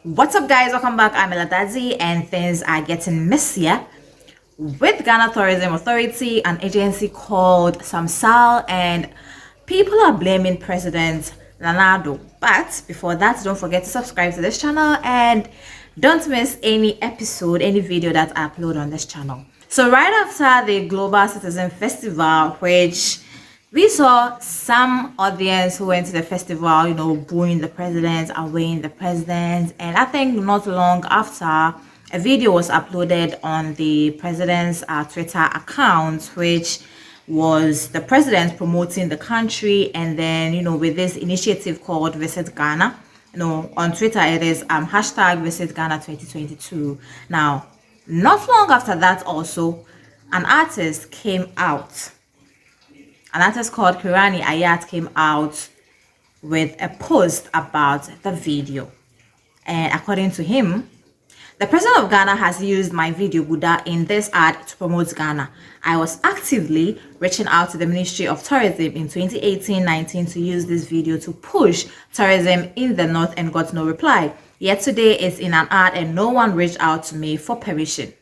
What's up, guys? Welcome back. I'm Eladazi, and things are getting messier with Ghana Tourism Authority, an agency called Samsal, and people are blaming President Nana Addo. But before that, don't forget to subscribe to this channel and don't miss any episode, any video that I upload on this channel. So right after the Global Citizen Festival, which we saw some audience who went to the festival, booing the president, awaying the president, and I think not long after, a video was uploaded on the president's Twitter account, which was the president promoting the country, and then with this initiative called Visit Ghana. On Twitter it is hashtag Visit Ghana 2022. Now, not long after that, also an artist came out. An artist called Kirani Ayat came out with a post about the video, and according to him, the president of Ghana has used my video GUDA in this ad to promote Ghana. I was actively reaching out to the Ministry of Tourism in 2018-19 to use this video to push tourism in the north and got no reply. Yet today it's in an ad and no one reached out to me for permission.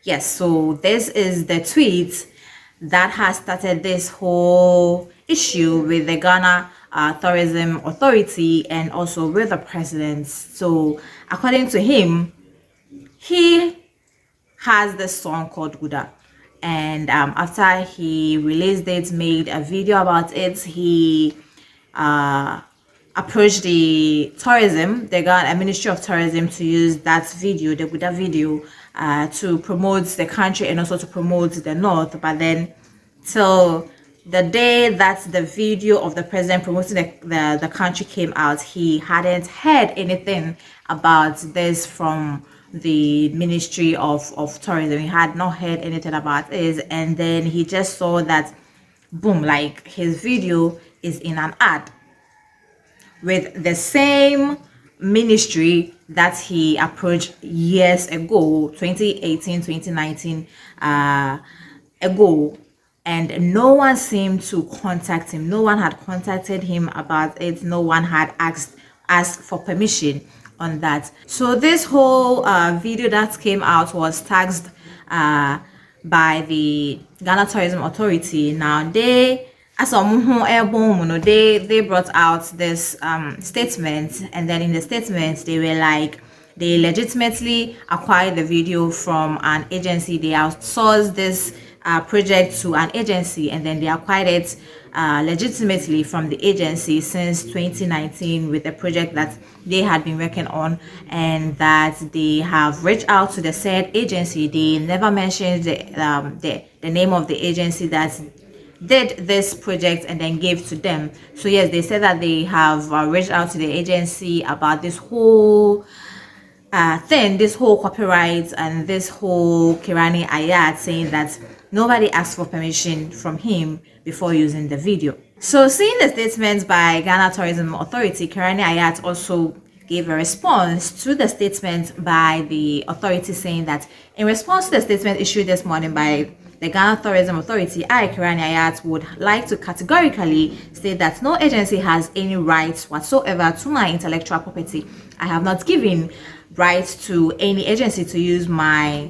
Yes, so this is the tweet that has started this whole issue with the Ghana Tourism Authority and also with the president. So according to him, he has this song called GUDA, and after he released it, made a video about it, he approached the Ghana Ministry of Tourism to use that video, the GUDA video, to promote the country and also to promote the north. But then till the day that the video of the president promoting the country came out, he hadn't heard anything about this from the Ministry of Tourism. He had not heard anything about this, and then he just saw that, boom, like his video is in an ad with the same ministry that he approached years ago, 2018, 2019 ago, and no one seemed to contact him. No one had contacted him about it. No one had asked for permission on that. So this whole video that came out was tagged by the Ghana Tourism Authority. Now they brought out this statement, and then in the statement they were like, they legitimately acquired the video from an agency. They outsourced this project to an agency, and then they acquired it legitimately from the agency since 2019 with a project that they had been working on, and that they have reached out to the said agency. They never mentioned the name of the agency that did this project and then gave to them. So yes, they said that they have reached out to the agency about this whole thing, this whole copyright and this whole Kirani Ayat, saying that nobody asked for permission from him before using the video. So seeing the statements by Ghana Tourism Authority, Kirani Ayat also gave a response to the statement by the authority, saying that in response to the statement issued this morning by the Ghana Tourism Authority, I, Kirani Ayat, would like to categorically state that no agency has any rights whatsoever to my intellectual property. I have not given rights to any agency to use my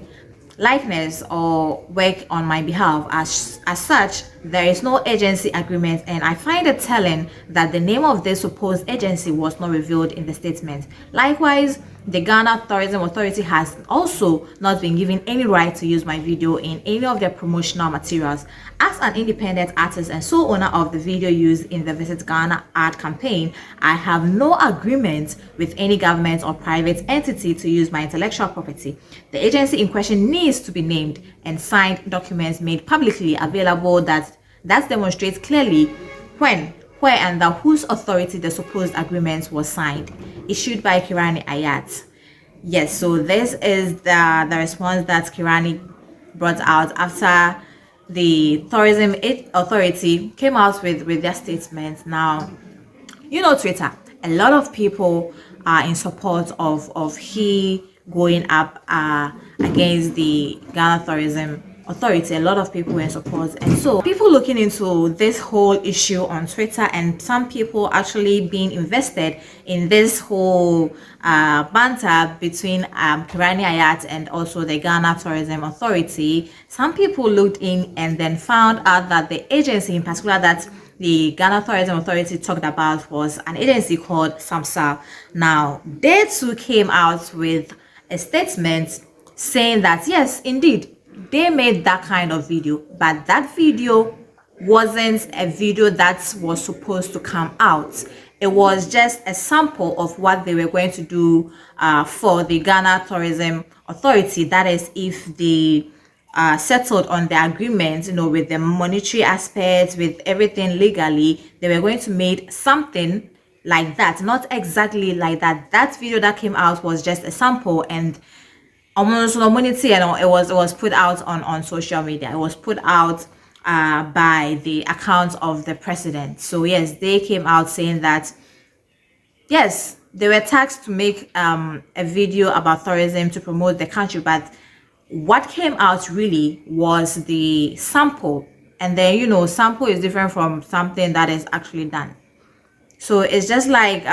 likeness or work on my behalf. As such, there is no agency agreement, and I find it telling that the name of this supposed agency was not revealed in the statement. Likewise, the Ghana Tourism Authority has also not been given any right to use my video in any of their promotional materials. As an independent artist and sole owner of the video used in the Visit Ghana ad campaign, I have no agreement with any government or private entity to use my intellectual property. The agency in question needs to be named and signed documents made publicly available that demonstrates clearly when, where, and whose authority the supposed agreement was signed. Issued by Kirani Ayat. Yes, so this is the response that Kirani brought out after the Tourism Authority came out with their statement. Now, Twitter, a lot of people are in support of he going up against the Ghana Tourism Authority. A lot of people were in support, and so people looking into this whole issue on Twitter, and some people actually being invested in this whole banter between Kirani Ayat and also the Ghana Tourism Authority. Some people looked in and then found out that the agency in particular that the Ghana Tourism Authority talked about was an agency called Samsal. Now, they too came out with a statement saying that yes, indeed, they made that kind of video, but that video wasn't a video that was supposed to come out. It was just a sample of what they were going to do for the Ghana Tourism Authority. That is, if they settled on the agreement, with the monetary aspects, with everything legally, they were going to make something like that. Not exactly like that. That video that came out was just a sample, and it was put out on social media. It was put out by the account of the president. So yes, they came out saying that yes, they were tasked to make a video about tourism to promote the country, but what came out really was the sample. And then sample is different from something that is actually done. So it's just like,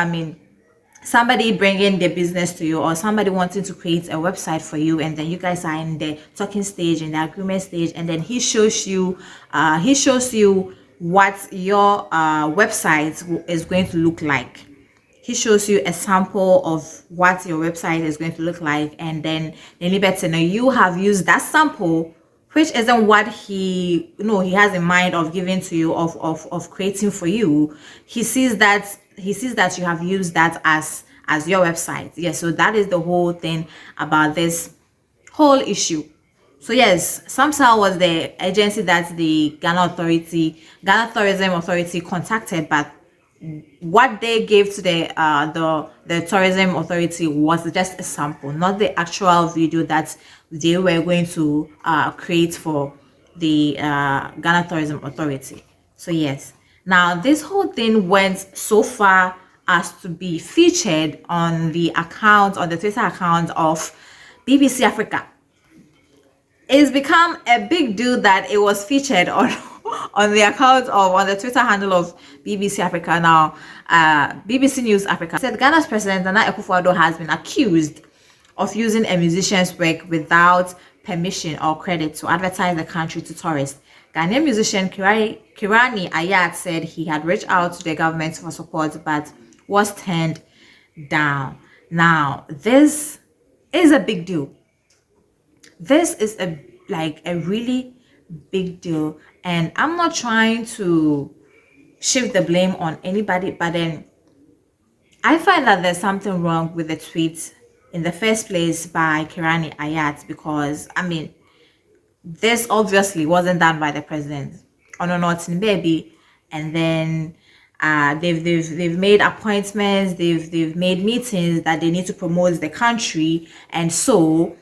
somebody bringing their business to you, or somebody wanting to create a website for you, and then you guys are in the talking stage, in the agreement stage, and then he shows you what your website is going to look like. He shows you a sample of what your website is going to look like, and then you have used that sample, which isn't what he has in mind of giving to you, of creating for you. He sees that you have used that as your website. Yes, so that is the whole thing about this whole issue. So yes, Samsal was the agency that the Ghana Tourism Authority contacted, but what they gave to the tourism authority was just a sample, not the actual video that they were going to create for the Ghana Tourism Authority. So yes, now this whole thing went so far as to be featured on the Twitter account of BBC Africa. It's become a big deal that it was featured on the Twitter handle of BBC Africa. Now, BBC News Africa said Ghana's President Nana Addo has been accused of using a musician's work without permission or credit to advertise the country to tourists. Ghanaian musician Kirani Ayat said he had reached out to the government for support but was turned down. Now, this is a big deal. This is a really big deal, and I'm not trying to shift the blame on anybody, but then I find that there's something wrong with the tweet in the first place by Kirani Ayat, because this obviously wasn't done by the president on a nothing baby, and then they've made appointments, they've made meetings that they need to promote the country, and so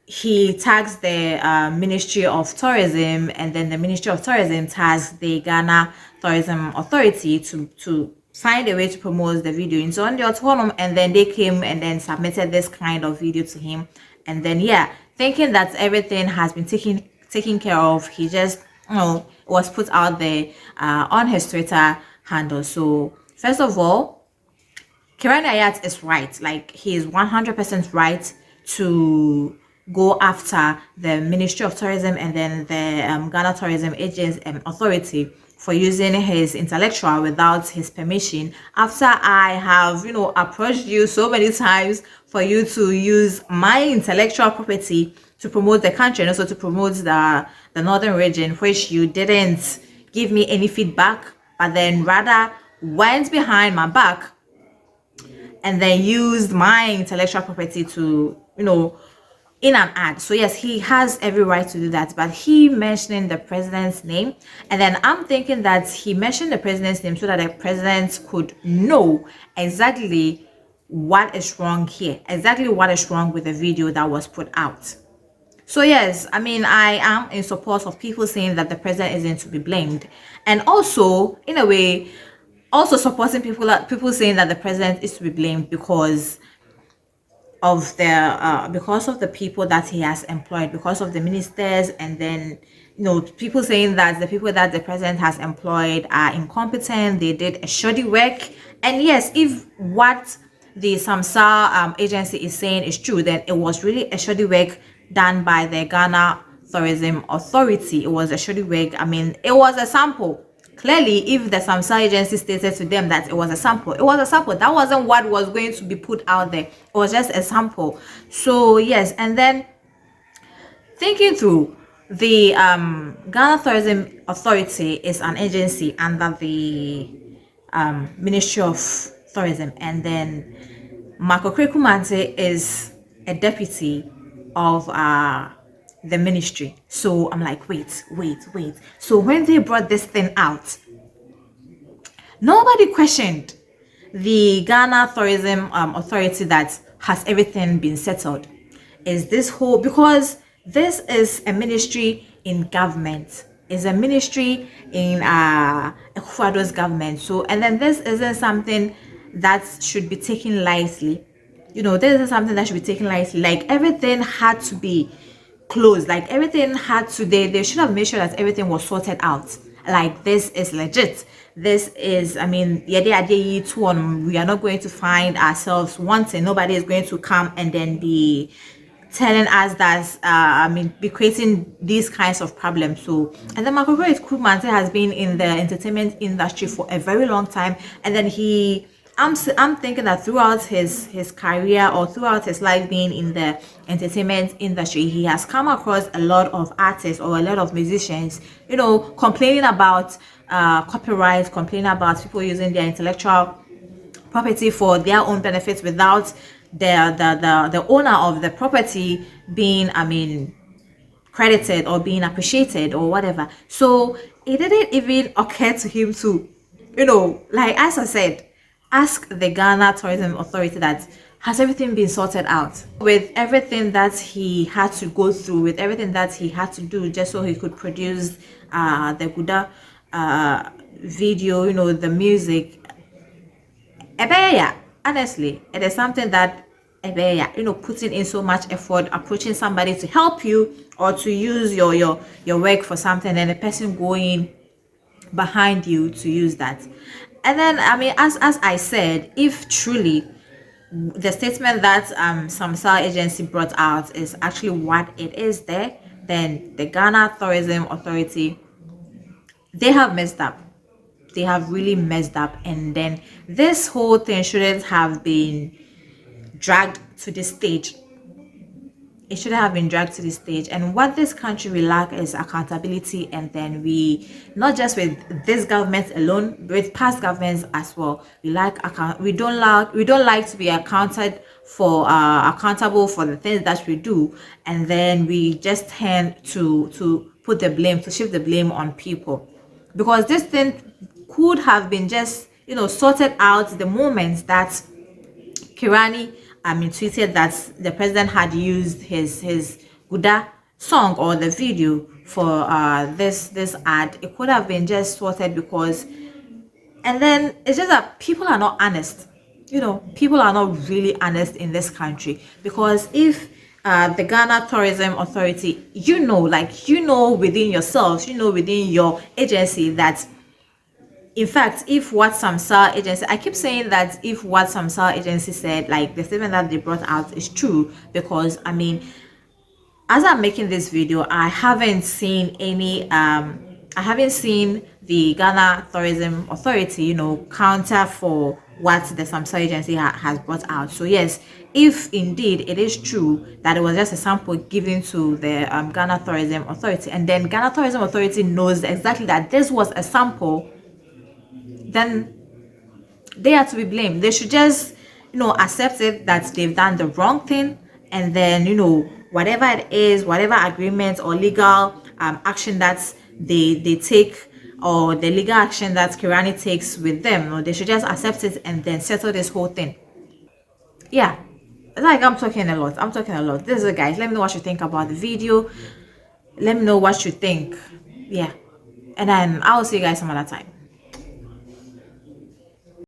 he tags the Ministry of Tourism, and then the Ministry of Tourism tags the Ghana Tourism Authority to find a way to promote the video into on the autonomous, and then they came and then submitted this kind of video to him, and then thinking that everything has been taken care of, he just was put out there on his Twitter handle. So first of all, Kirani Ayat is right. Like, he is 100% right to go after the Ministry of Tourism and then the Ghana Tourism Agency Authority for using his intellectual without his permission, after I have approached you so many times for you to use my intellectual property to promote the country and also to promote the northern region, which you didn't give me any feedback, but then rather went behind my back and then used my intellectual property to in an ad. So yes, he has every right to do that, but he mentioning the president's name, and then I'm thinking that he mentioned the president's name so that the president could know exactly what is wrong here, exactly what is wrong with the video that was put out. So yes, I am in support of people saying that the president isn't to be blamed, and also in a way also supporting people saying that the president is to be blamed, because of the because of the people that he has employed, because of the ministers, and then people saying that the people that the president has employed are incompetent, they did a shoddy work. And yes, if what the Samsal agency is saying is true, then it was really a shoddy work done by the Ghana Tourism Authority. It was a shoddy work. I mean, it was a sample. Clearly, if the Samsal agency stated to them that it was a sample, it was a sample. That wasn't what was going to be put out there. It was just a sample. So yes, and then thinking through, the Ghana Tourism Authority is an agency under the Ministry of Tourism, and then Marco Krekumante is a deputy of the ministry. So I'm like, wait. So when they brought this thing out, nobody questioned the Ghana Tourism Authority that has everything been settled. Is this whole, because this is a ministry in government, is a ministry in Ecuador's government. So, and then this isn't something that should be taken lightly. This is something that should be taken lightly. Like, everything had to be closed. Like, everything had to, they should have made sure that everything was sorted out. Like, this is legit. This is, I mean, we are not going to find ourselves wanting. Nobody is going to come and then be telling us that be creating these kinds of problems. So, and then Marco Krugman has been in the entertainment industry for a very long time, and then I'm thinking that throughout his career, or throughout his life being in the entertainment industry, he has come across a lot of artists or a lot of musicians, complaining about copyright, complaining about people using their intellectual property for their own benefits without the owner of the property being, credited or being appreciated or whatever. So it didn't even occur to him to, like, as I said, ask the Ghana Tourism Authority that, has everything been sorted out? With everything that he had to go through, with everything that he had to do just so he could produce the GUDA video, the music. Honestly, it is something that putting in so much effort, approaching somebody to help you or to use your work for something, and the person going behind you to use that. And then, as I said, if truly the statement that Samsal agency brought out is actually what it is there, then the Ghana Tourism Authority, they have messed up. They have really messed up. And then this whole thing shouldn't have been dragged to this stage. It shouldn't have been dragged to this stage. And what this country will lack is accountability. And then we, not just with this government alone, but with past governments as well, we don't like to be accounted for, accountable for the things that we do. And then we just tend to put the blame, to shift the blame on people, because this thing could have been just sorted out the moment that Kirani tweeted that the president had used his GUDA song or the video for this ad. It could have been just sorted, because, and then it's just that people are not honest. People are not really honest in this country, because if the Ghana Tourism Authority, within yourselves, within your agency that, in fact, if what Samsal agency, I keep saying that if what Samsal agency said, like the statement that they brought out, is true, because as I'm making this video, I haven't seen any I haven't seen the Ghana Tourism Authority counter for what the Samsal agency has brought out. So yes, if indeed it is true that it was just a sample given to the Ghana Tourism Authority, and then Ghana Tourism Authority knows exactly that this was a sample, then they are to be blamed. They should just accept it that they've done the wrong thing, and then whatever it is, whatever agreement or legal action that they take, or the legal action that Kirani takes with them, they should just accept it and then settle this whole thing. Yeah, like I'm talking a lot. This is it, guys. Let me know what you think about the video. Let me know what you think. Yeah, and then I'll see you guys some other time.